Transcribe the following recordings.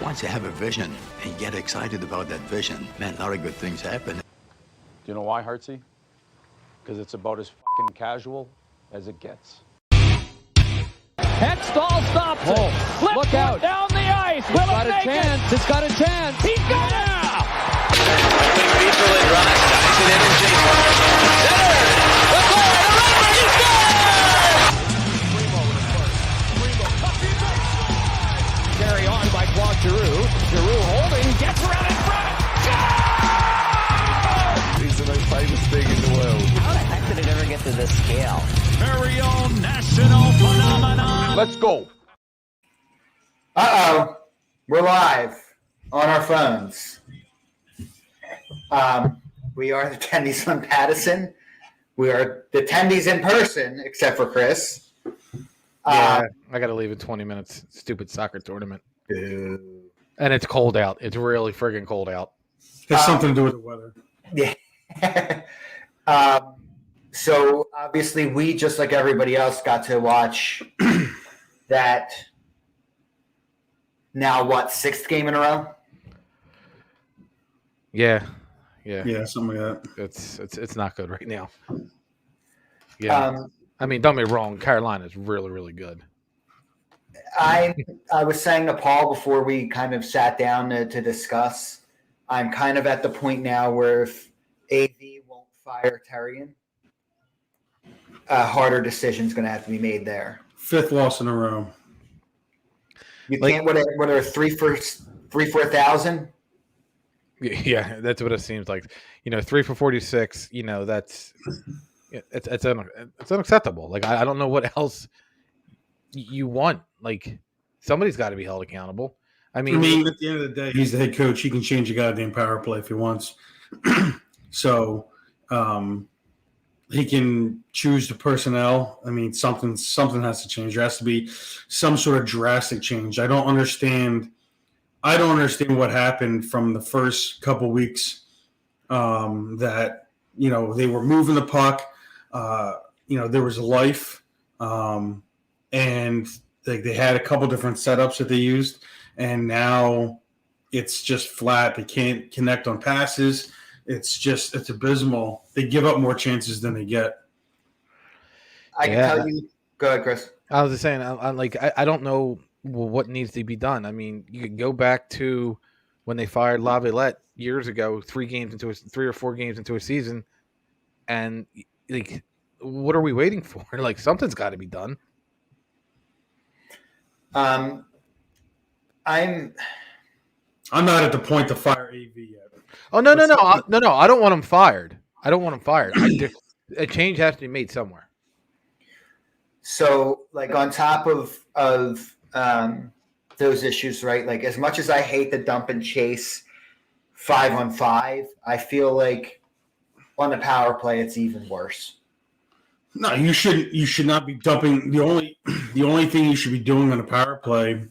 Once you have a vision and you get excited about that vision, man, a lot of good things happen. Do you know why, Hartsey? Because it's about as fucking casual as it gets. Hextall stops it. Flip look out. down the ice. It's got a chance. It's got a chance. He's got it. Easily runs, ties it in and Center! The goal! The runner! He scores! Carry on by Claude Giroux. Giroux holding, gets around in front. Goal! It's the most famous thing in the world. How the heck did it ever get to this scale? Very own national phenomenon. Let's go. Uh-oh. We're live on our phones. We are the Tendys on Pattison. We are the Tendys in person, except for Chris. Yeah, I got to leave in 20 minutes. Stupid soccer tournament. Boo. And it's cold out. It's really friggin' cold out. Has something to do with the weather. Yeah. So obviously we, just like everybody else, got to watch that now, sixth game in a row? Yeah, Something like that. It's not good right now. Yeah, I mean, don't get me wrong. Carolina's really, really good. I was saying to Paul before we kind of sat down to discuss, I'm kind of at the point now where if AV won't fire Terrian, a harder decision is going to have to be made there. 5th loss in a row. You can't. What are 4,000? Yeah, that's what it seems like. 3 for 46. That's it's unacceptable. Like I don't know what else you want. Like somebody's got to be held accountable. I mean, at the end of the day, he's the head coach. He can change a goddamn power play if he wants. So he can choose the personnel. I mean, something has to change. There has to be some sort of drastic change. I don't understand what happened from the first couple weeks that, they were moving the puck. There was life. And they had a couple different setups that they used. And now it's just flat. They can't connect on passes. It's abysmal. They give up more chances than they get. I can tell you. Go ahead, Chris. I was just saying, I don't know what needs to be done. I mean, you could go back to when they fired Laviolette years ago, 3 or 4 games into a season, and like, what are we waiting for? Like, something's got to be done. I'm not at the point to fire AV yet. Oh no! I don't want him fired. A change has to be made somewhere. So, like, on top of those issues, right? Like, as much as I hate the dump and chase 5-on-5, I feel like on the power play it's even worse. No, you should not be dumping. The only thing you should be doing on a power play,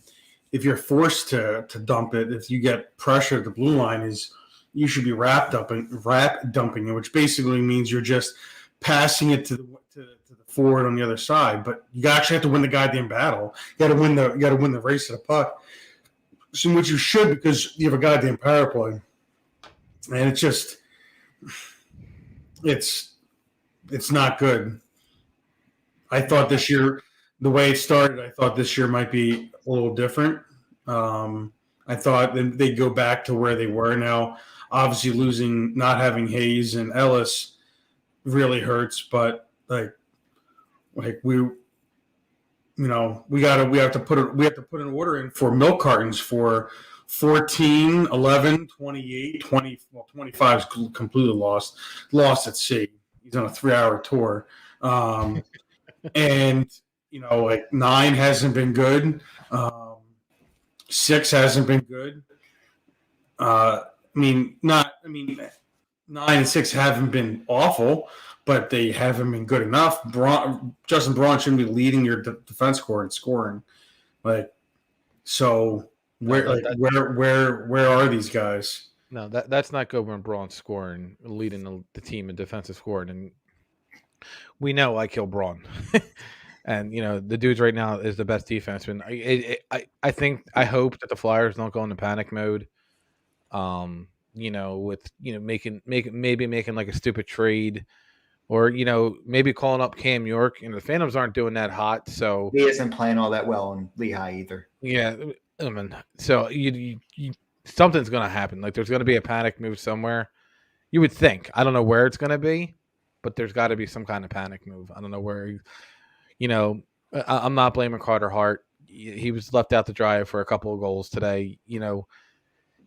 if you're forced to dump it, if you get pressure at the blue line, is you should be rap dumping it, which basically means you're just passing it to the forward on the other side. But you actually have to win the goddamn battle. You got to win the race to the puck. So which you should, because you have a goddamn power play, and it's not good. I thought this year, the way it started, this year might be a little different. I thought they'd go back to where they were. Now, obviously, not having Hayes and Ellis really hurts. But like we have to put an order in for milk cartons for 14, 11, 28, 20. Well, 25 is completely lost at sea. He's on a 3-hour tour. And 9 hasn't been good. 6 hasn't been good. 9 and 6 haven't been awful, but they haven't been good enough. Justin Braun shouldn't be leading your defense corps in scoring. So where are these guys? No, that's not good when Braun's scoring, leading the team in defensive scoring, and we know I kill Braun. And the dudes right now is the best defenseman. I hope that the Flyers don't go into panic mode. With making like a stupid trade, or maybe calling up Cam York. The Phantoms aren't doing that hot, so He isn't playing all that well in Lehigh either. yeah. I mean, so something's gonna happen. Like there's gonna be a panic move somewhere. You would think. I don't know where it's gonna be, but there's got to be some kind of panic move. I don't know where. I'm not blaming Carter Hart. He was left out to dry for a couple of goals today.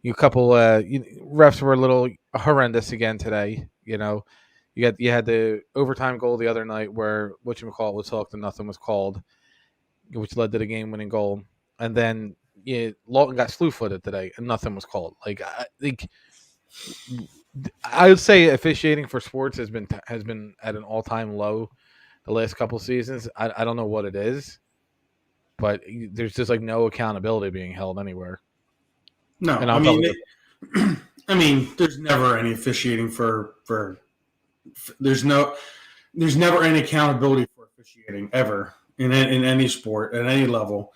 Refs were a little horrendous again today. You had the overtime goal the other night where whatchamacallit was hooked and nothing was called, which led to the game-winning goal. And then Lawton got slew-footed today and nothing was called. I would say officiating for sports has been at an all-time low the last couple seasons. I don't know what it is, but there's just like no accountability being held anywhere. No, And I mean, there's never any officiating for there's never any accountability for officiating ever in any sport at any level.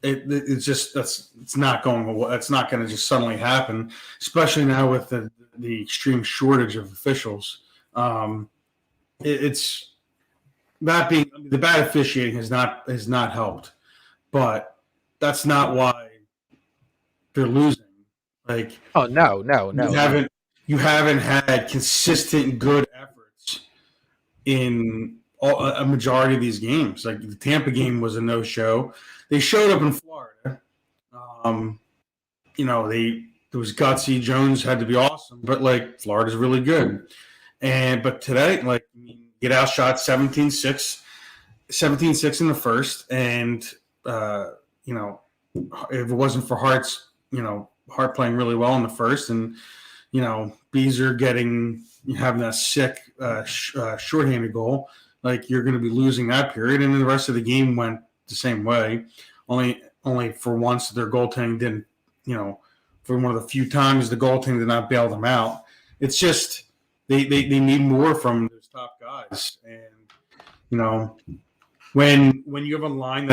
It's just it's not going to just suddenly happen, especially now with the extreme shortage of officials. It's that being the bad officiating has not helped, but that's not why they're losing. Like, oh no, you haven't had consistent good efforts in a majority of these games. Like the Tampa game was a no-show. They showed up in Florida. It was gutsy. Jones had to be awesome, but like Florida's really good. But today, get outshot 17-6 in the first, and if it wasn't for Hart's, Hart playing really well in the first, and Beezer having that sick shorthanded goal, like you're going to be losing that period, and then the rest of the game went the same way. Only for once their goaltending didn't, for one of the few times the goaltending did not bail them out. It's just they need more from those top guys, and when you have a line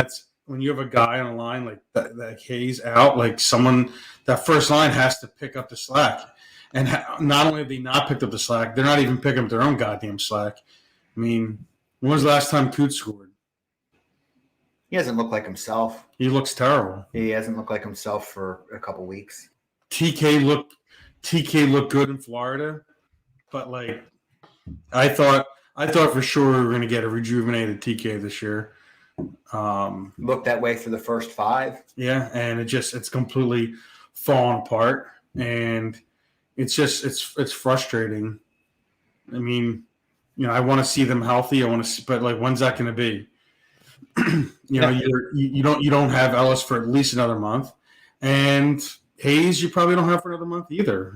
when you have a guy on a line like that Hayes out, like that first line has to pick up the slack. And not only have they not picked up the slack, they're not even picking up their own goddamn slack. I mean, when was the last time Coots scored? He hasn't looked like himself. He looks terrible. He hasn't looked like himself for a couple weeks. TK looked good in Florida, but I thought for sure we were going to get a rejuvenated TK this year. Looked that way for the first 5. Yeah, and it's completely fallen apart, and it's frustrating. I mean, I want to see them healthy. But when's that going to be? You don't have Ellis for at least another month, and Hayes you probably don't have for another month either.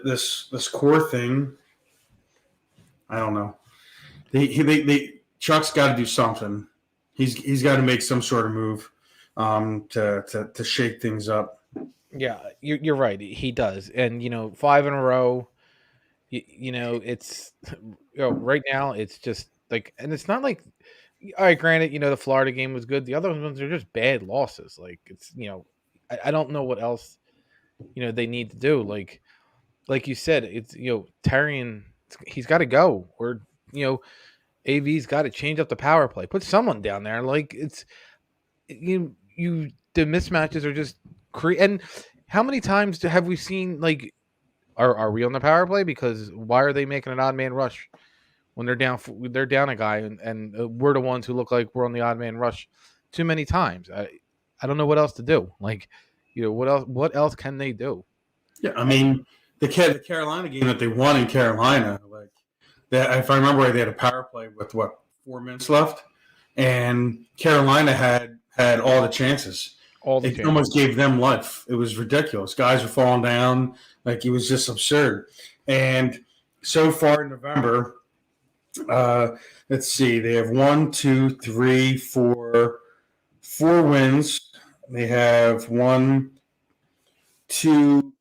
This core thing. I don't know. Chuck's got to do something. He's got to make some sort of move to shake things up. Yeah, you're right. He does, and 5 in a row. It's right now. It's just and it's not like. All right, granted, the Florida game was good. The other ones are just bad losses. It's I don't know what else they need to do. Like you said, it's Tarian. He's got to go, or AV's got to change up the power play. Put someone down there. It's the mismatches are just and how many times have we seen are we on the power play? Because why are they making an odd man rush when they're down a guy and we're the ones who look like we're on the odd man rush too many times. I don't know what else to do. What else can they do? Yeah, I mean the Carolina game that they won in Carolina, if I remember right, they had a power play with 4 minutes left, and Carolina had all the chances. It almost gave them life. It was ridiculous. Guys were falling down. It was just absurd. And so far in November, let's see, they have 1, 2, 3, 4 wins. They have 1, 2,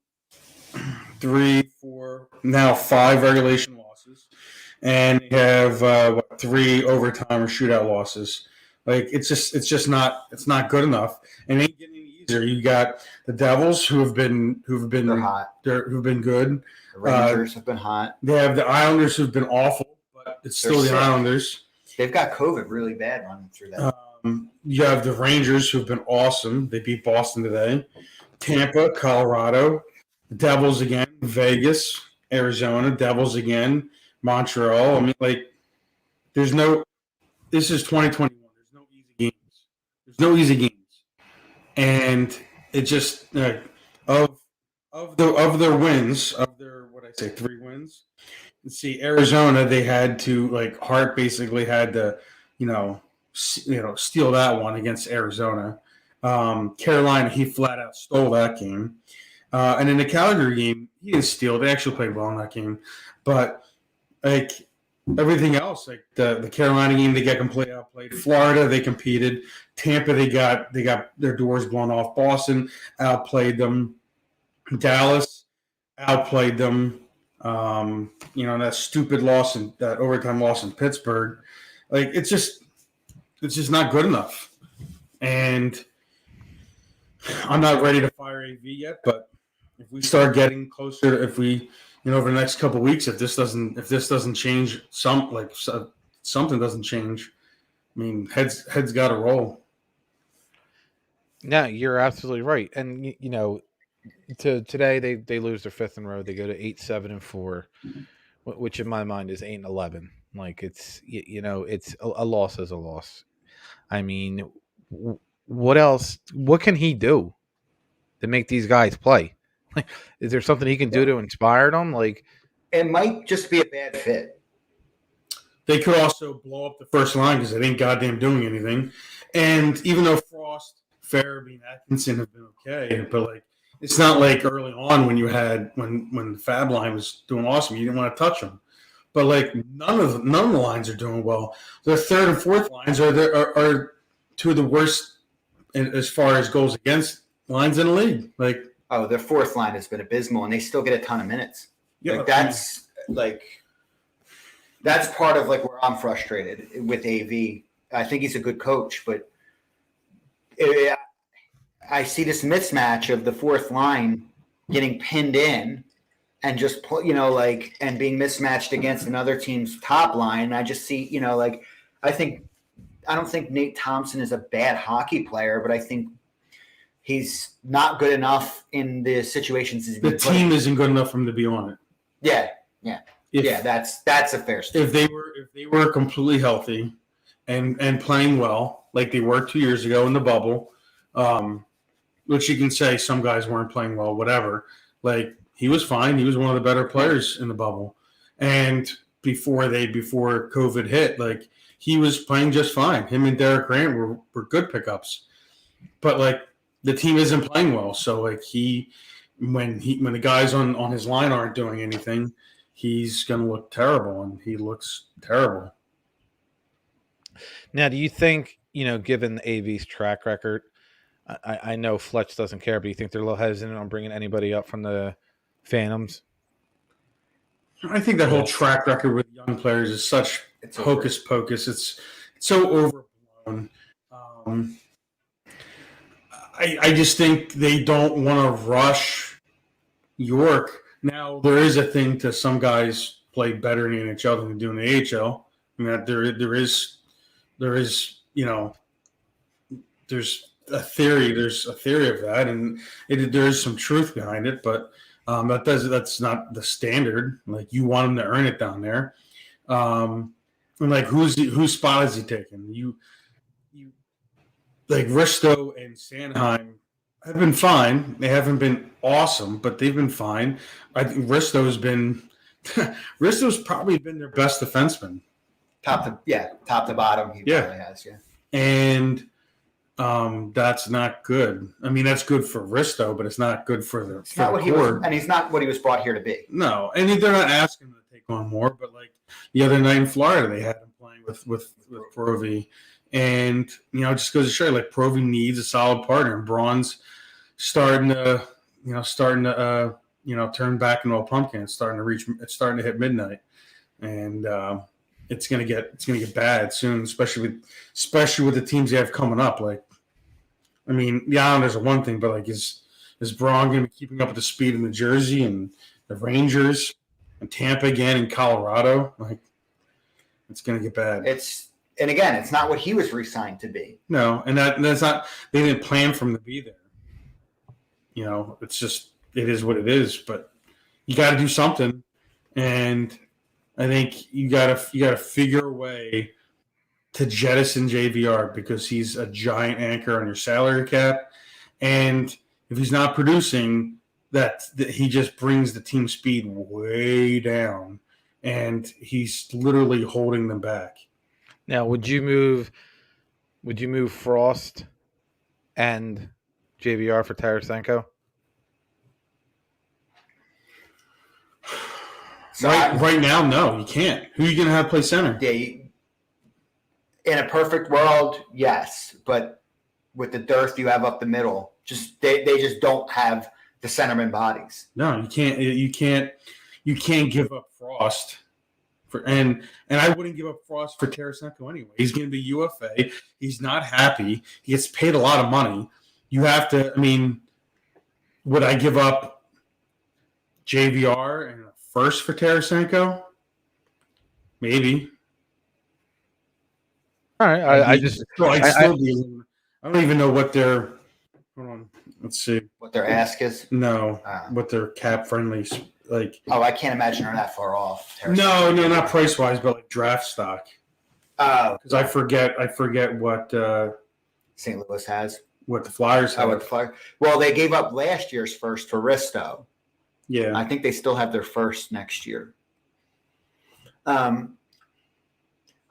3, 4, now 5 regulation losses. and they have 3 overtime or shootout losses. Like it's just not good enough, and it ain't getting any easier. You got the Devils who've been They're hot. who've been good. The Rangers have been hot. They have the Islanders who've been awful, but it's still the Islanders. They've got COVID really bad running through that. You have the Rangers who've been awesome. They beat Boston today. Tampa, Colorado, the Devils again, Vegas, Arizona, Devils again, Montreal. I mean, like, this is 2021. There's no easy games. There's no easy games. And it just, of their wins, of their, 3 wins, see, Arizona, they had to, like, Hart basically had to, steal that one against Arizona. Carolina, he flat out stole that game. And in the Calgary game, he didn't steal. They actually played well in that game. But, like, everything else, like the Carolina game, they got completely outplayed. Florida, they competed. Tampa, they got their doors blown off. Boston outplayed them. Dallas outplayed them. That stupid loss in that overtime loss in Pittsburgh. Like, it's just not good enough. And I'm not ready to fire AV yet, but if we start getting closer, if we, over the next couple of weeks, if this doesn't change, something doesn't change, I mean, heads got to roll. No, you're absolutely right. And today they lose their 5th in a row. They go to 8-7-4, which in my mind is 8-11. Like, it's it's a loss is a loss. I mean, what else? What can he do to make these guys play? Like, is there something he can do to inspire them? Like, it might just be a bad fit. They could also blow up the first line because they ain't goddamn doing anything. And even though Frost, Farabee, and Atkinson have been okay, but like, it's not like early on when you had when the Fab line was doing awesome, you didn't want to touch them. But like, none of the lines are doing well. The 3rd and 4th lines are 2 of the worst as far as goals against lines in the league. Like, their 4th line has been abysmal, and they still get a ton of minutes. Yeah, that's part of like where I'm frustrated with AV. I think he's a good coach, but I see this mismatch of the 4th line getting pinned in and just and being mismatched against another team's top line. I just see, I don't think Nate Thompson is a bad hockey player, but I think he's not good enough in the situations he's been the team isn't good enough for him to be on it. Yeah. That's a fair statement. If they were completely healthy and playing well, like they were 2 years ago in the bubble, which you can say some guys weren't playing well, whatever. Like, he was fine. He was one of the better players in the bubble. And before COVID hit, like, he was playing just fine. Him and Derek Grant were good pickups. But like, the team isn't playing well. So like, when the guys on his line aren't doing anything, he's gonna look terrible, and he looks terrible. now, do you think, given AV's track record, I know Fletch doesn't care, but do you think they're a little hesitant on bringing anybody up from the Phantoms? I think that whole track record with young players is such hocus pocus. It's so overblown. I just think they don't want to rush York. Now, there is a thing to some guys play better in the NHL than they do in the AHL. I mean, there is there's a theory. There's a theory of that, and there is some truth behind it. But that's not the standard. Like, you want him to earn it down there. And like, whose spot is he taking? You like, Risto and Sanheim have been fine. They haven't been awesome, but they've been fine. I think Risto's probably been their best defenseman. Top to bottom, he probably has, yeah. And that's not good. I mean, that's good for Risto, but it's not good for the core. And he's not what he was brought here to be. No, and they're not asking him to take on more. But like, the other night in Florida, they had him playing with Provy, and just goes to show you, like, Provy needs a solid partner. And Braun's starting to turn back into a pumpkin. It's starting to hit midnight. and it's gonna get bad soon, especially with the teams they have coming up. Like, I mean, the Islanders are one thing, but like, is Braun gonna be keeping up with the speed in New Jersey and the Rangers and Tampa again and Colorado? Like, it's gonna get bad. And again, it's not what he was re-signed to be. No, and that's not. They didn't plan for him to be there. You know, it's just it is what it is. But you got to do something, and I think you got to figure a way to jettison JVR because he's a giant anchor on your salary cap, and if he's not producing, that he just brings the team speed way down, and he's literally holding them back. Now, would you move Frost and JVR for Tarasenko? So right now, no, you can't. Who are you going to have play center? Yeah, in a perfect world, yes, but with the dearth you have up the middle, they just don't have the centerman bodies. No, you can't. You can't give up Frost. And I wouldn't give up Frost for Tarasenko anyway. He's going to be UFA. He's not happy. He gets paid a lot of money. You have to. I mean, would I give up JVR and a first for Tarasenko? Maybe. All right. I don't even know what their. Hold on. Let's see. What their ask is? No. What their cap friendly. Like, I can't imagine they're that far off. No, not price wise, but like draft stock. Oh, because I forget what St. Louis has. What the Flyers have. What the Flyers? Well, they gave up last year's first for Risto. Yeah, I think they still have their first next year. On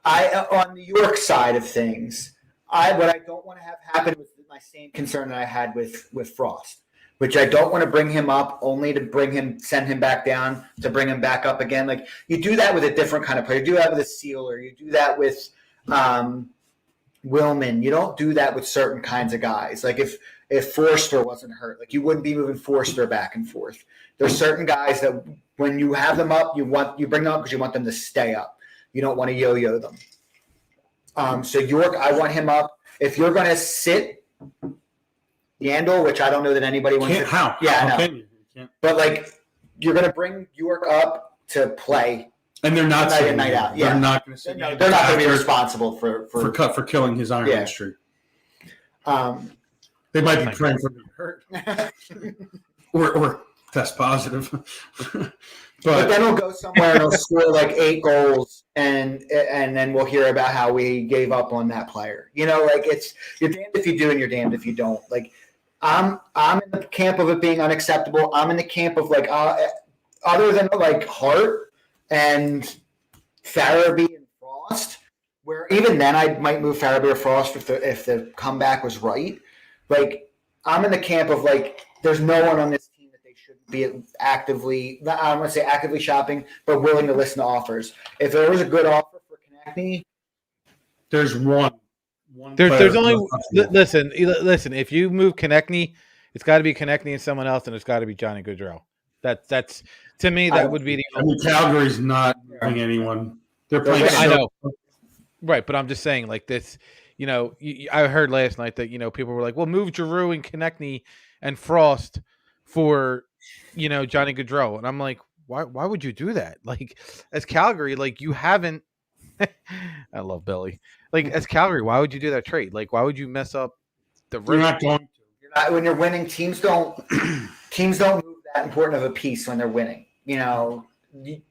the New York side of things, what I don't want to have happen was my same concern that I had with Frost. Which I don't want to bring him up only to send him back down, to bring him back up again. Like, you do that with a different kind of player. You do that with a Sealer. You do that with Willman. You don't do that with certain kinds of guys. Like, if Forster wasn't hurt, like, you wouldn't be moving Forster back and forth. There's certain guys that when you have them up, you bring them up because you want them to stay up. You don't want to yo-yo them. So York, I want him up. If you're going to sit Yandel, which I don't know that anybody wants to. How? Yeah, how I know. can you? But, like, you're going to bring York up to play. And they're not night in, night out. Yeah. They're not going to they're not going to be responsible for killing his Iron Man streak. They might be praying for being hurt. or test positive. But then he'll go somewhere and he'll score like 8 goals, and then we'll hear about how we gave up on that player. You know, like, you're damned if you do and you're damned if you don't. Like, I'm in the camp of it being unacceptable. I'm in the camp of like other than like Hart and Farabee and Frost, where even then I might move Farabee or Frost if the comeback was right. Like, I'm in the camp of like there's no one on this team that they shouldn't be actively, I don't want to say actively shopping, but willing to listen to offers. If there was a good offer for Konechny, there's one. There's only listen. If you move Konechny, it's got to be Konechny and someone else, and it's got to be Johnny Gaudreau. That's to me that would be the. I mean, Calgary's not moving anyone. They're playing. I know, right? But I'm just saying, like this. You know, I heard last night that people were like, "Well, move Giroux and Konechny and Frost for Johnny Gaudreau," and I'm like, why would you do that? Like, as Calgary, like, you haven't. I love Billy. Like, as Calgary, why would you do that trade? Like, why would you mess up the? You're not going to. When you're winning, teams don't move that important of a piece when they're winning. You know, you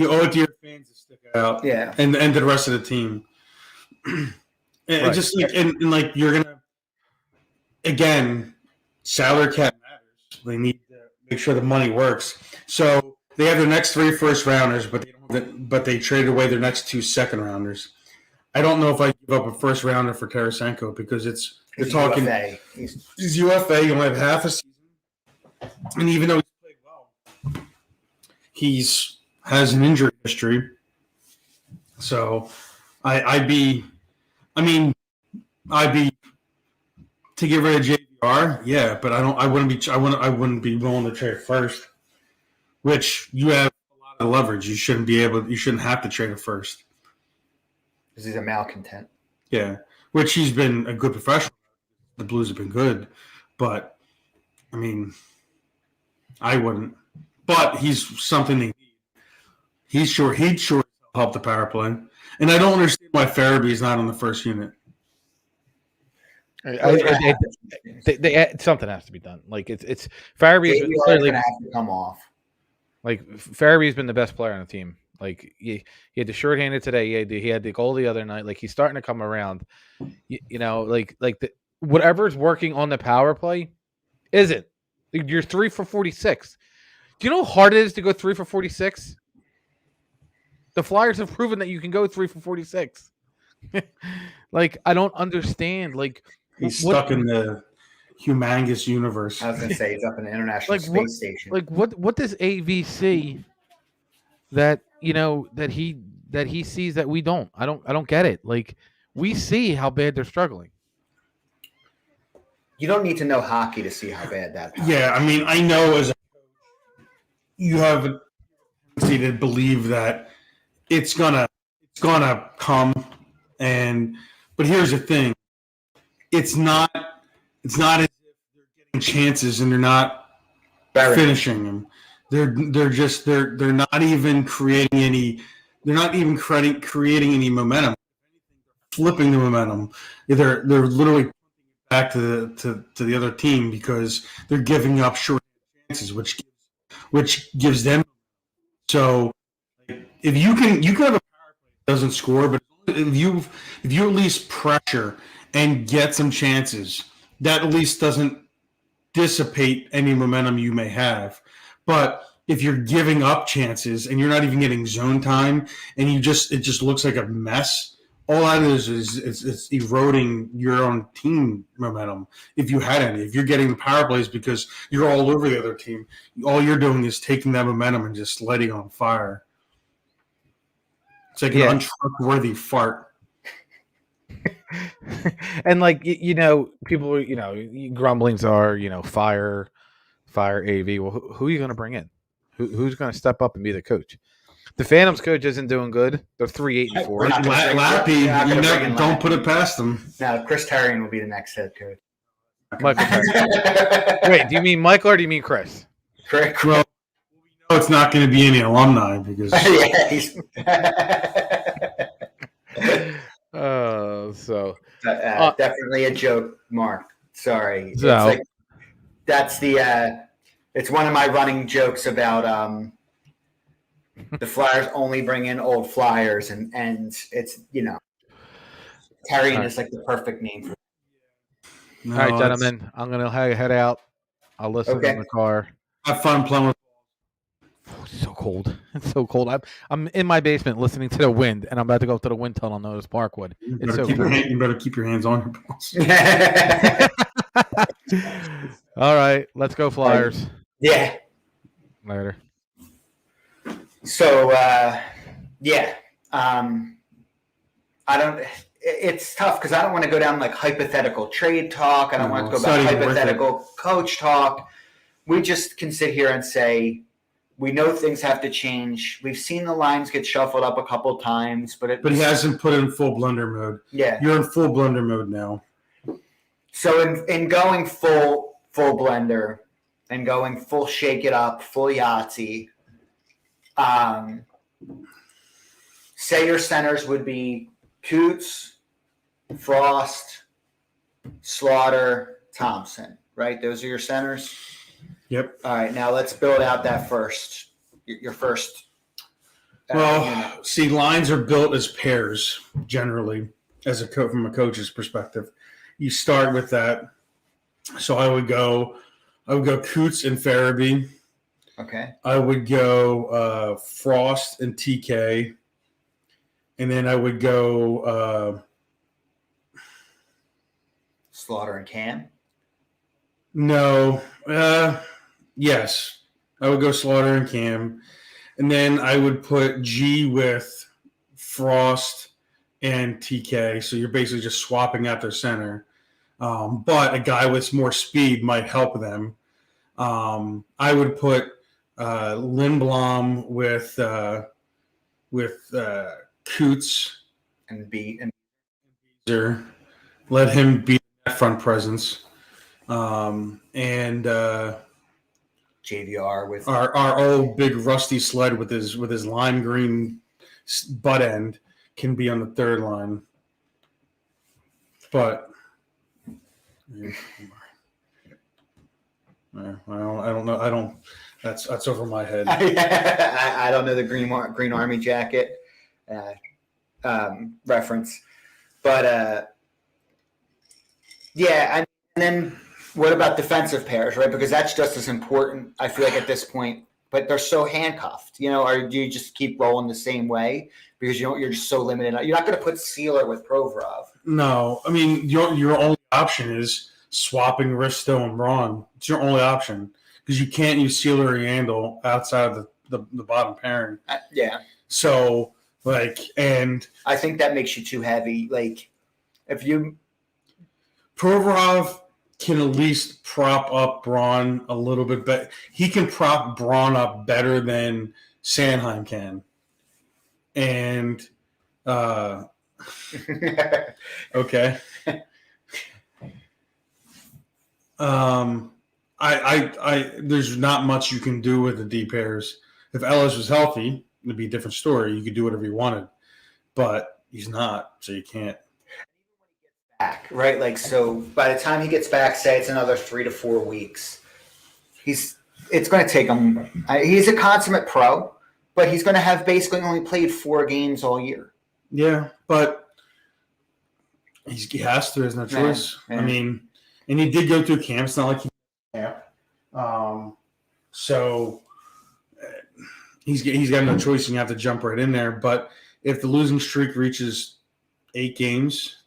owe it to your fans to stick it out. Yeah, and to the rest of the team. And right. just like and like you're gonna again, salary cap matters. They need to make sure the money works. So they have their next 3 first rounders, but they traded away their next 2 second rounders. I don't know if I give up a first rounder for Tarasenko because you're talking UFA. He's UFA. You only have half a season, and even though he's played well, has an injury history. So I'd be to get rid of JVR, yeah, but I wouldn't be willing to trade first, which you have a lot of leverage. You shouldn't have to trade a first. Because he's a malcontent. Yeah, which he's been a good professional. The Blues have been good, but I mean, I wouldn't. But he's something they need. He'd sure help the power play, and I don't understand why Farabee is not on the first unit. Something has to be done. Like it's Farabee's been clearly going to have to come off. Like Farabee's been the best player on the team. Like he had the shorthanded today. He had the goal the other night. Like he's starting to come around. Whatever's working on the power play isn't. You're 3 for 46. Do you know how hard it is to go 3 for 46? The Flyers have proven that you can go 3 for 46. Like I don't understand. Like he's stuck in the humongous universe. I was going to say he's up in the International Space Station. Like what does AV see that that he sees that we don't? I don't get it. Like we see how bad they're struggling. You don't need to know hockey to see how bad that is. Yeah, I mean, I know you have a tendency to believe that it's gonna come, but here's the thing: it's not as if they're getting chances and they're not finishing them. They're not even creating any. They're not even creating any momentum. Flipping the momentum. They're literally back to the other team because they're giving up short chances, which gives them. So if you can have a power play that doesn't score, but if you at least pressure and get some chances, that at least doesn't dissipate any momentum you may have. But if you're giving up chances and you're not even getting zone time and it just looks like a mess, all that is it's eroding your own team momentum. If you had any, if you're getting the power plays because you're all over the other team, all you're doing is taking that momentum and just lighting on fire. It's like an untrustworthy fart. And people, grumblings are, fire AV. Well, who are you going to bring in? Who's going to step up and be the coach? The Phantoms coach isn't doing good. They're 3-8-4. Lappy, don't put it past them. No, Chris Therien will be the next head coach. Michael. Wait, do you mean Michael or do you mean Chris? Chris. Well, we know it's not going to be any alumni because. Definitely a joke, Mark. Sorry. So, it's one of my running jokes about the Flyers only bring in old Flyers, and it's Therien is like the perfect name for it. No, all right, gentlemen, I'm gonna head out. I'll listen in the car. Have fun playing with. Oh, it's so cold. It's so cold. I'm in my basement listening to the wind, and I'm about to go up to the wind tunnel, Notice Parkwood. You It's better keep your hands on your balls. All right, let's go Flyers. Yeah. Later. So, I don't. It's tough because I don't want to go down like hypothetical trade talk. I don't want to go about hypothetical coach talk. We just can sit here and say we know things have to change. We've seen the lines get shuffled up a couple times, but he hasn't put in full blunder mode. Yeah, you're in full blunder mode now. So in going full blender and going full shake it up, full Yahtzee. Say your centers would be Coots, Frost, Slaughter, Thompson, right? Those are your centers? Yep. All right, now let's build out that your first. See, lines are built as pairs generally, from a coach's perspective. You start with that. So I would go Coots and Farabee. Okay. I would go Frost and TK, and then I would go Slaughter and Cam. No, yes, I would go Slaughter and Cam, and then I would put G with Frost and TK. So you're basically just swapping out their center, but a guy with more speed might help them. I would put Lindblom with Coots And beat and let him be that front presence. And JVR with our old big rusty sled with his lime green butt end can be on the third line. But I don't know. I don't. That's over my head. I don't know the Green Army jacket reference, but yeah. And then what about defensive pairs, right? Because that's just as important. I feel like at this point, but they're so handcuffed. Or do you just keep rolling the same way because you're just so limited? You're not going to put Sealer with Provorov. No, I mean your only option is swapping Risto and Braun. It's your only option because you can't use Sealer or Yandel outside of the bottom pairing. Yeah. So and I think that makes you too heavy. Like if you Provorov can at least prop up Braun a little bit better. He can prop Braun up better than Sanheim can. And okay. I there's not much you can do with the D pairs. If Ellis was healthy, it'd be a different story. You could do whatever you wanted, but he's not, so you can't. Back, right? Like, so by the time he gets back, say it's another 3 to 4 weeks, it's going to take him. He's a consummate pro, but he's going to have basically only played 4 games all year. Yeah, but he has to. There's no choice. Yeah. I mean, and he did go through camp. It's not like he camp. So he's got no choice. You have to jump right in there. But if the losing streak reaches 8 games,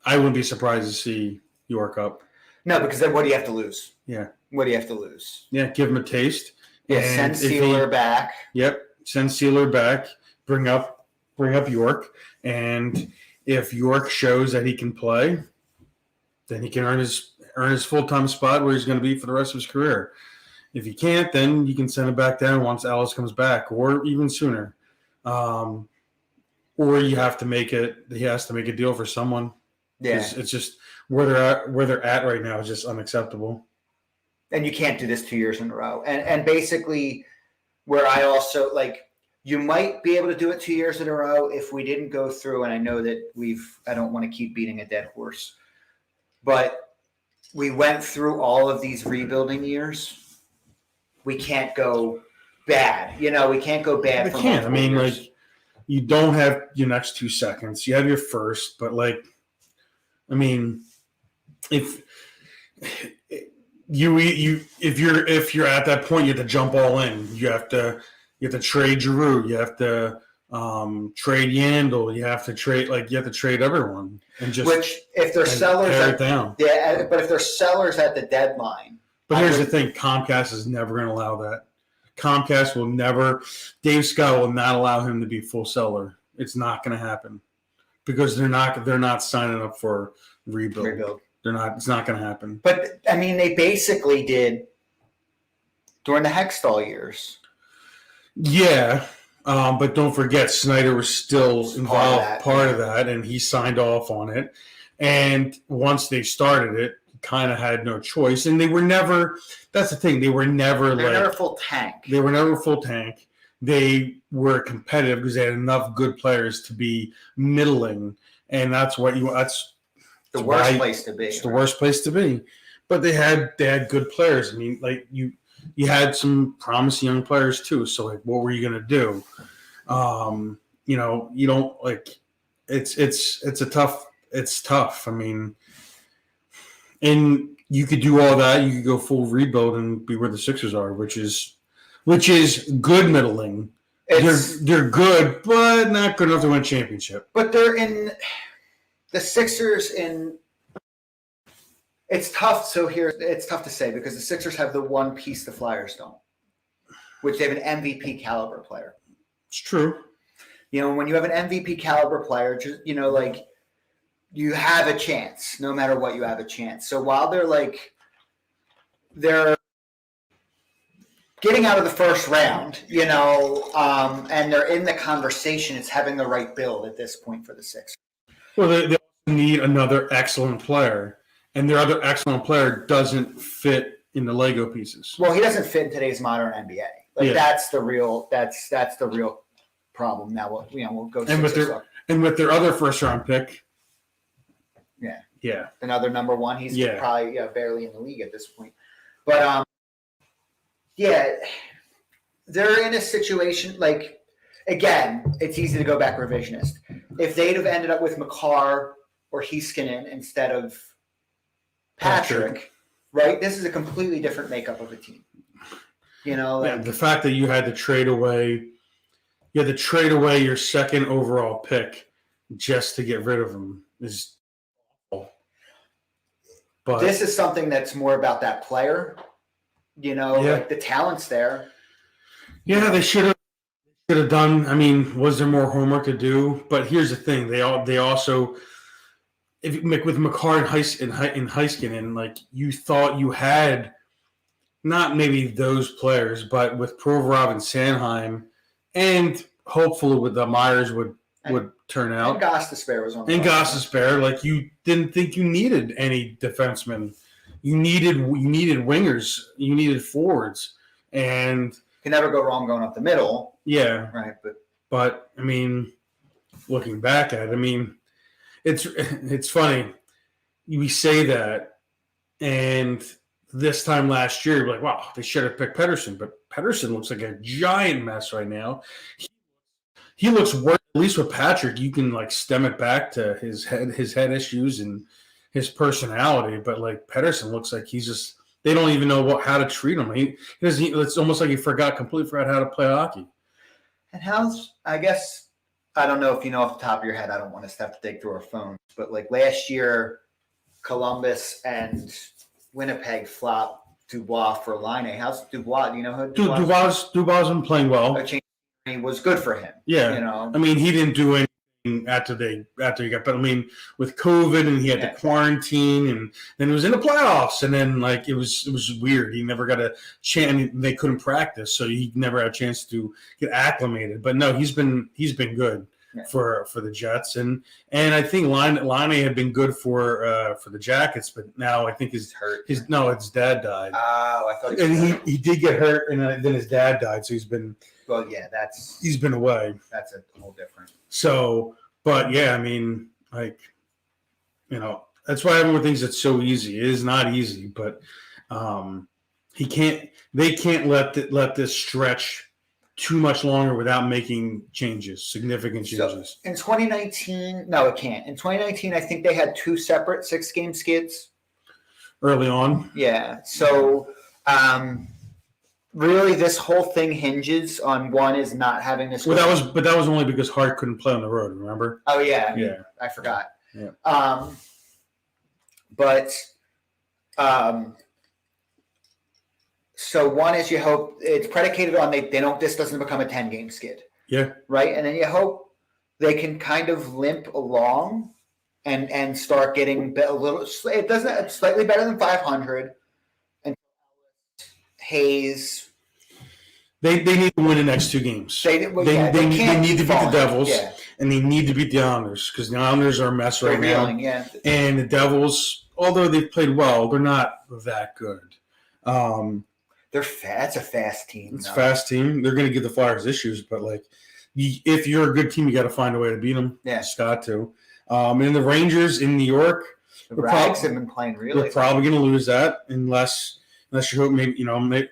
I wouldn't be surprised to see York up. No, because then what do you have to lose? Yeah. What do you have to lose? Yeah, give him a taste. Yeah, send Sealer back. Yep, send Sealer back. Bring up York, and if York shows that he can play, then he can earn his full-time spot where he's going to be for the rest of his career. If he can't, then you can send him back down once Alice comes back, or even sooner. Or you have to make it. He has to make a deal for someone. Yeah, it's just where they're at right now is just unacceptable. And you can't do this 2 years in a row. And basically, where I also you might be able to do it 2 years in a row if we didn't go through. And I know that I don't want to keep beating a dead horse, but we went through all of these rebuilding years. We can't go bad. We can't go bad. We can't. I mean, you don't have your next 2 seconds. You have your first, but I mean, if you're at that point, you have to jump all in. You have to trade Giroux. You have to trade Yandel. You have to trade everyone and just if they're sellers tear it down. Yeah, but if they're sellers at the deadline. But here's the thing: Comcast is never going to allow that. Comcast will never. Dave Scott will not allow him to be full seller. It's not going to happen. Because they're not signing up for rebuild. They're not. It's not going to happen. But I mean, they basically did during the Hextall years. Yeah, but don't forget, Snyder was still involved, part of that, and he signed off on it. And once they started it, kind of had no choice. And they were never. That's the thing. They were never never full tank. They were never full tank. They were competitive because they had enough good players to be middling, and that's the worst place to be. It's the worst place to be. But they had good players. I mean, you had some promising young players too. So what were you going to do? You don't it's tough. I mean, and you could do all that. You could go full rebuild and be where the Sixers are, which is good middling. They're good, but not good enough to win a championship. But they're in the Sixers in. It's tough. So here, it's tough to say because the Sixers have the one piece the Flyers don't, which they have an MVP caliber player. It's true. When you have an MVP caliber player, just you have a chance. No matter what, you have a chance. So while they're getting out of the first round, and they're in the conversation. It's having the right build at this point for the Sixers. Well, they also need another excellent player, and their other excellent player doesn't fit in the Lego pieces. Well, he doesn't fit in today's modern NBA. That's the real problem. Now we'll go. And with their other first round pick. Yeah. Another number one. He's probably barely in the league at this point. But they're in a situation again, it's easy to go back revisionist. If they'd have ended up with McCarr or Heiskanen instead of Patrick, right? This is a completely different makeup of a team. The fact that you had to trade away your second overall pick just to get rid of him is awful. But this is something that's more about that player. The talent's there. Yeah, they should have done. I mean, was there more homework to do? But here's the thing: they also, with McCarr and Heiskanen, you thought you had not maybe those players, but with Provorov and Sanheim, and hopefully with the Myers would turn out. And Gostisbehere was on. And Gostisbehere, you didn't think you needed any defensemen. You needed wingers. You needed forwards, and can never go wrong going up the middle. Yeah, right. But I mean, looking back at it, it's funny. We say that, and this time last year, you're like, wow, they should have picked Pettersson, but Pettersson looks like a giant mess right now. He looks worse. At least with Patrick, you can stem it back to his head issues and his personality, but Pettersson looks like he's just, they don't even know how to treat him. It's almost like he completely forgot how to play hockey. And I guess, I don't know if you know off the top of your head, I don't want us to have to dig through our phones, but last year, Columbus and Winnipeg flopped Dubois for Laine. How's Dubois? Do you know who Dubois? Dubois been playing well. He was good for him. Yeah. He didn't do anything after he got, but with COVID and he had to quarantine, and then it was in the playoffs, and then it was weird. He never got a chance. They couldn't practice, so he never had a chance to get acclimated. But no, he's been good for the Jets, and I think Laine had been good for the Jackets, but now I think his dad died. Oh, I thought. And he did get hurt, and then his dad died, so he's been. Well, yeah, he's been away. That's a whole different. So, but yeah, that's why everyone thinks it's so easy. It is not easy, but they can't let this stretch too much longer without making significant changes. So in 2019, no, it can't. In 2019, I think they had 2 separate 6-game skids early on. Yeah. So, really, this whole thing hinges on one is not having this. Well, that was only because Hart couldn't play on the road. Remember? Oh yeah, I forgot. Yeah. So one is you hope it's predicated on this doesn't become a 10-game skid. Yeah. Right, and then you hope they can kind of limp along and start getting a little. It's slightly better than 500. Hayes. They need to win the next 2 games. They need to beat the Devils, and they need to beat the Islanders because the Islanders are a mess right now. Yeah. And the Devils, although they've played well, they're not that good. That's a fast team. It's a fast team. They're going to give the Flyers issues, but if you're a good team, you got to find a way to beat them. Yeah, it's got to. And the Rangers in New York, the Rags have been playing really. They're probably going to lose that unless you hope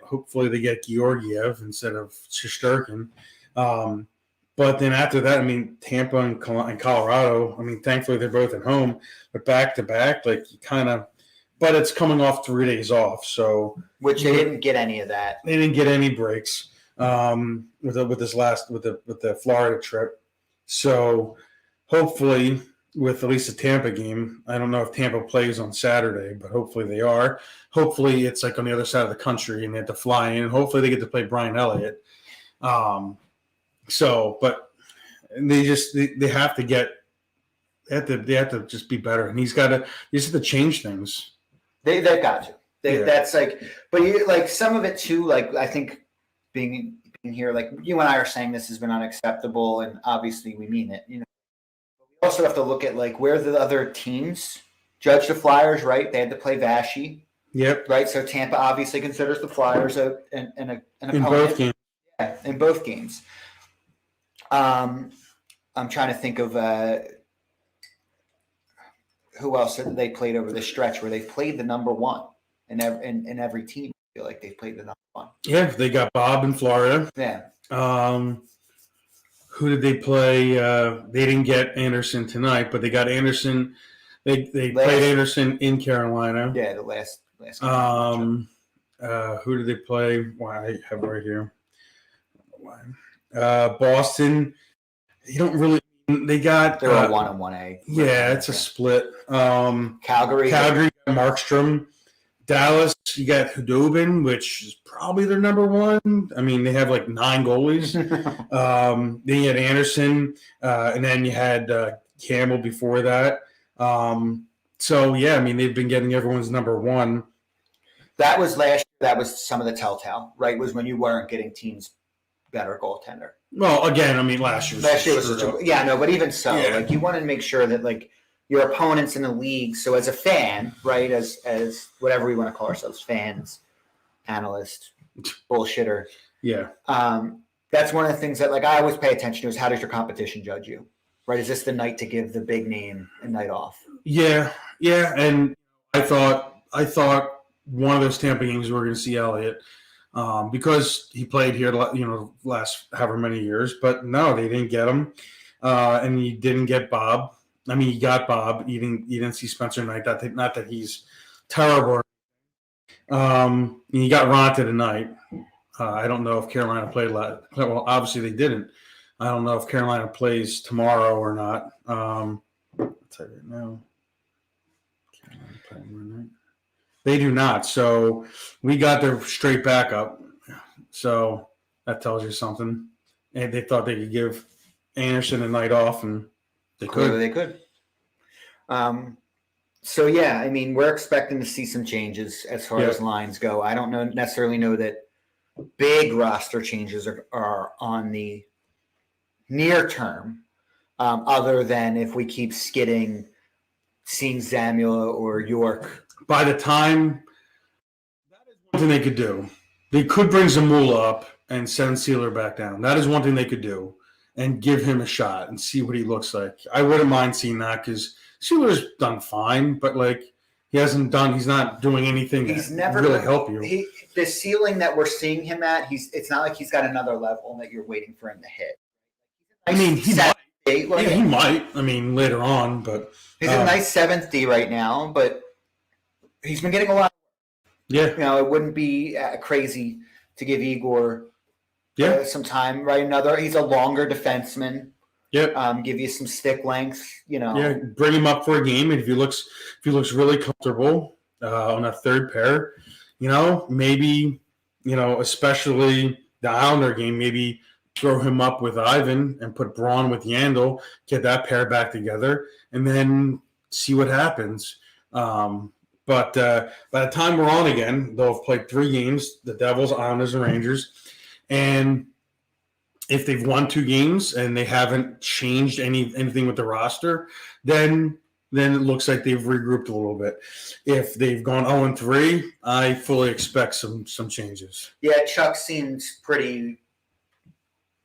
hopefully they get Georgiev instead of Shesterkin. But then after that, Tampa and Colorado, thankfully they're both at home, but back to back, but it's coming off 3 days off. So which they didn't get any of that. They didn't get any breaks with the Florida trip. So hopefully with at least the Tampa game, I don't know if Tampa plays on Saturday, but hopefully they are. Hopefully it's on the other side of the country and they have to fly in. And hopefully they get to play Brian Elliott. But they have to just be better, and he's got to. You just have to change things. They've got to. That's but some of it too. I think being here. Like you and I are saying, this has been unacceptable, and obviously we mean it. You know, we also have to look at like where the other teams judge the Flyers. Right, they had to play Vashey. Yep. Right, so Tampa obviously considers the Flyers an opponent. In both games. Yeah, in both games. I'm trying to think of who else they played over the stretch where they've played the number one in every team. I feel like they've played the number one. Yeah, they got Bob in Florida. Yeah. Who did they play? They didn't get Anderson tonight, but they got Anderson. They played Anderson in Carolina. Yeah, the last game. Who did they play? Why I have it right here. Boston. You don't really. They got. They're a 1 and 1A. Yeah, it's a split. Calgary, Markstrom. Dallas, you got Hudobin, which is probably their number one. I mean, they have like 9 goalies. Then you had Anderson, and then you had Campbell before that. So, yeah, I mean, they've been getting everyone's number one. That was last year. That was some of the telltale, right, was when you weren't getting teams better goaltender. Well, again, I mean, last year was such a – yeah, no, but even so, yeah. like you want to make sure that, like, your opponents in the league. So as a fan, right, as whatever we want to call ourselves, fans, analyst, bullshitter. Yeah. That's one of the things that like I always pay attention to is how does your competition judge you, right? Is this the night to give the big name a night off? Yeah. Yeah. And I thought one of those Tampa games we were going to see Elliott because he played here, last however many years, but no, they didn't get him. And you didn't get Bob. I mean, you got Bob. You didn't see Spencer Knight. Not that he's terrible. You got Ronta tonight. I don't know if Carolina played. Well, obviously they didn't. I don't know if Carolina plays tomorrow or not. I'll tell you right now. Carolina playing tomorrow night. They do not. So we got their straight backup. So that tells you something. And they thought they could give Anderson a night off, and they could. Clearly they could. So, yeah, I mean, we're expecting to see some changes as far as lines go. I don't necessarily know that big roster changes are on the near term, other than if we keep seeing Zamula or York. By the time, that is one thing they could do. They could bring Zamula up and send Sealer back down. That is one thing they could do. And give him a shot and see what he looks like. I wouldn't mind seeing that because Sealer's done fine, but like he's not doing anything really help you. The ceiling that we're seeing him at, it's not like he's got another level that you're waiting for him to hit. I mean, he might. Like, he might. I mean, later on, but he's a nice 7th D right now, but he's been getting a lot. Yeah, it wouldn't be crazy to give Igor. Some time, right? He's a longer defenseman. Yep. Give you some stick length, Yeah, bring him up for a game, and if he looks really comfortable on that third pair, maybe, especially the Islander game, maybe throw him up with Ivan and put Braun with Yandel, get that pair back together, and then see what happens. But by the time we're on again, they'll have played 3 games: the Devils, Islanders, and Rangers. And if they've won 2 games and they haven't changed anything with the roster, then it looks like they've regrouped a little bit. If they've gone 0-3, I fully expect some changes. Yeah, Chuck seems pretty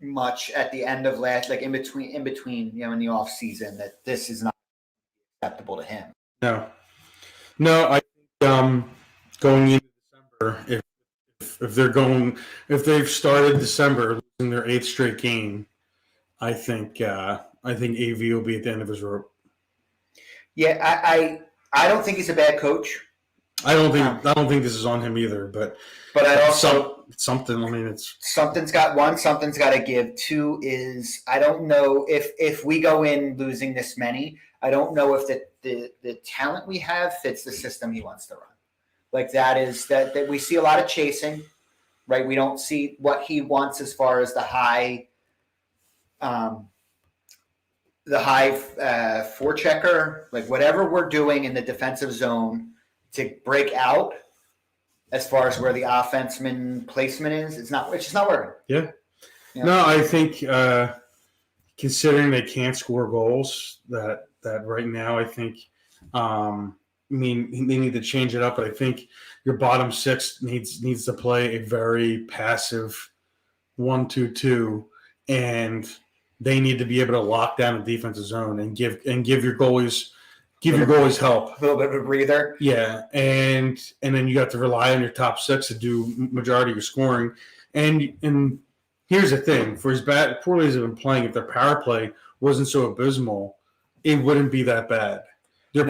much at the end of in between, in the off season, that this is not acceptable to him. No, I think going into December, if they've started December losing their 8th straight game, I think AV will be at the end of his rope. Yeah, I don't think he's a bad coach. I don't think this is on him either, but I also something. I mean, something's got to give. 2 is I don't know if we go in losing this many. I don't know if the talent we have fits the system he wants to run. Like that is that we see a lot of chasing, right? We don't see what he wants as far as the high forechecker, like whatever we're doing in the defensive zone to break out as far as where the offenseman placement is. It's just not working. Yeah. Yeah. No, I think considering they can't score goals, that right now, I think, I mean, they need to change it up. But I think your bottom six needs to play a very passive 1-2-2, and they need to be able to lock down the defensive zone and give your goalies help. A little bit of a breather. Yeah, and then you got to rely on your top six to do majority of your scoring. And here's the thing: for as poorly as they've been playing, if their power play wasn't so abysmal, it wouldn't be that bad. When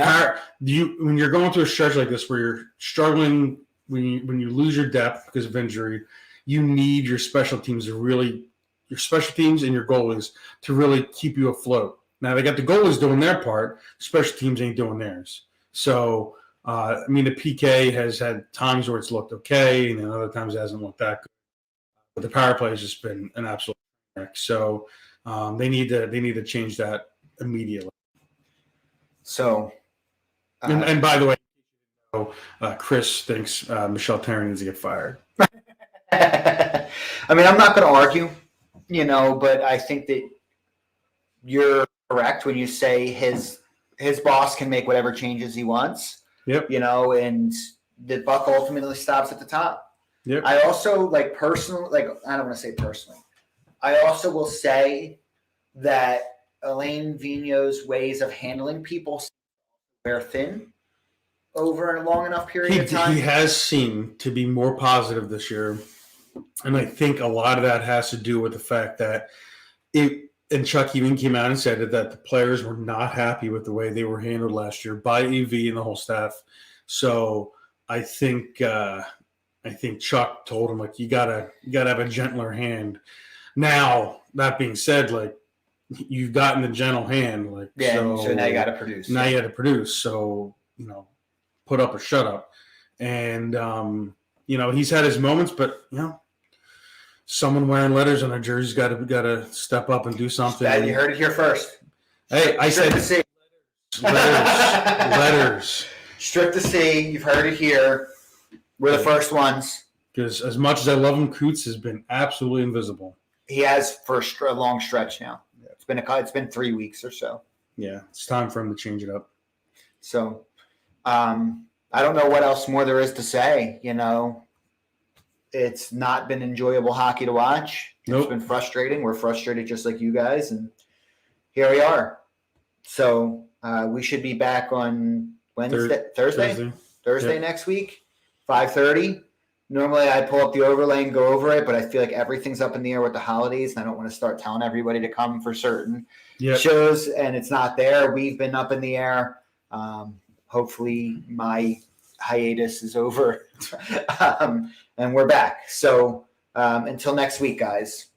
you're going through a stretch like this where you're struggling, when you lose your depth because of injury, you need your special teams and your goalies to really keep you afloat. Now they got the goalies doing their part, special teams ain't doing theirs. So I mean, the PK has had times where it's looked okay, and then other times it hasn't looked that good. But the power play has just been an absolute wreck. So they need to change that immediately. So, and by the way, Chris thinks Michelle Terry needs to get fired. I mean, I'm not going to argue, but I think that you're correct when you say his boss can make whatever changes he wants. Yep. And the buck ultimately stops at the top. Yep. I also I don't want to say personally. I also will say that Elaine Vigneault's ways of handling people wear thin over a long enough period of time. He has seemed to be more positive this year. And I think a lot of that has to do with the fact that and Chuck even came out and said that the players were not happy with the way they were handled last year by EV and the whole staff. So I think Chuck told him, you gotta have a gentler hand. Now, that being said, you've gotten the gentle hand. So now you gotta produce. Now you gotta produce. So, put up or shut up. And he's had his moments, but someone wearing letters on their jersey's got to step up and do something. You heard it here first. Hey, I said letters. Strip the C. You've heard it here. We're the first ones. Because as much as I love him, Coots has been absolutely invisible. He has for a long stretch now. It's been 3 weeks or so. Yeah, it's time for him to change it up. So, I don't know what else more there is to say. It's not been enjoyable hockey to watch. Nope. It's been frustrating. We're frustrated just like you guys, and here we are. So we should be back on Thursday Yep. next week, 5:30. Normally I pull up the overlay and go over it, but I feel like everything's up in the air with the holidays, and I don't want to start telling everybody to come for certain shows, and it's not there. We've been up in the air. Hopefully my hiatus is over and we're back. So until next week, guys.